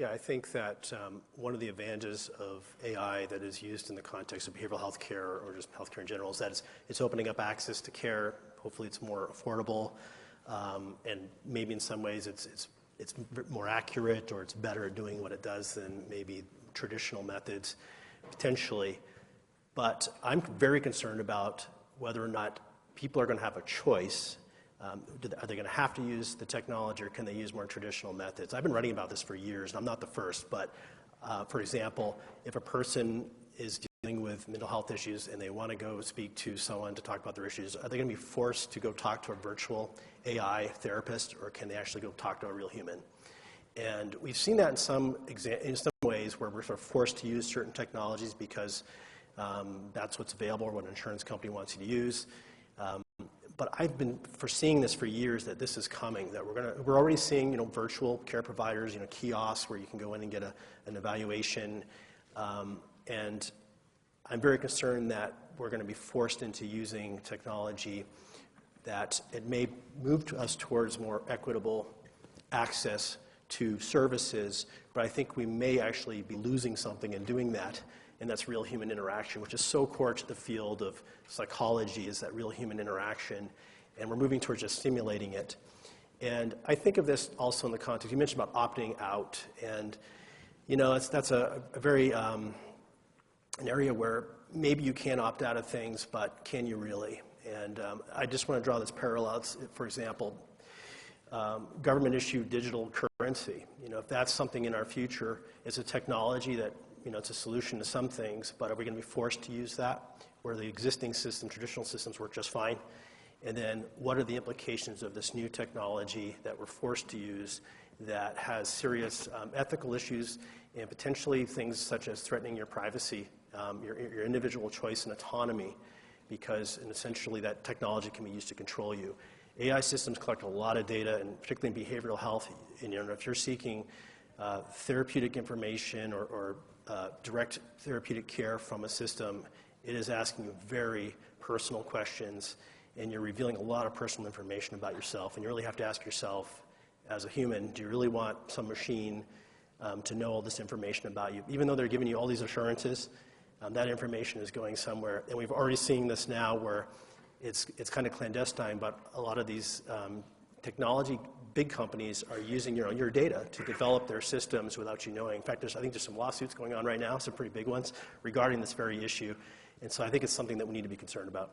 Yeah, I think that one of the advantages of AI that is used in the context of behavioral health care or just healthcare in general is that it's opening up access to care. Hopefully it's more affordable, and maybe in some ways it's more accurate, or it's better at doing what it does than maybe traditional methods, potentially. But I'm very concerned about whether or not people are going to have a choice. Are they going to have to use the technology, or can they use more traditional methods? I've been writing about this for years, and I'm not the first, but for example, if a person is dealing with mental health issues and they want to go speak to someone to talk about their issues, are they going to be forced to go talk to a virtual AI therapist, or can they actually go talk to a real human? And we've seen that in some ways where we're sort of forced to use certain technologies because that's what's available or what an insurance company wants you to use. But I've been foreseeing this for years, that this is coming, that we're already seeing, virtual care providers, kiosks where you can go in and get an evaluation. And I'm very concerned that we're going to be forced into using technology, that it may move us towards more equitable access to services, but I think we may actually be losing something in doing that. And that's real human interaction, which is so core to the field of psychology, is that real human interaction. And we're moving towards just stimulating it. And I think of this also in the context, you mentioned about opting out. And, that's a very, an area where maybe you can opt out of things, but can you really? And I just want to draw this parallel. For example, government-issued digital currency. If that's something in our future, it's a technology that it's a solution to some things, but are we going to be forced to use that where the existing system, traditional systems, work just fine? And then what are the implications of this new technology that we're forced to use that has serious ethical issues and potentially things such as threatening your privacy, your individual choice and autonomy, because essentially that technology can be used to control you. AI systems collect a lot of data, and particularly in behavioral health. And, if you're seeking therapeutic information or direct therapeutic care from a system, it is asking you very personal questions, and you're revealing a lot of personal information about yourself. And you really have to ask yourself, as a human, do you really want some machine to know all this information about you? Even though they're giving you all these assurances, that information is going somewhere. And we've already seen this now where it's kind of clandestine, but a lot of these technology big companies are using your data to develop their systems without you knowing. In fact, I think there's some lawsuits going on right now, some pretty big ones, regarding this very issue. And so I think it's something that we need to be concerned about.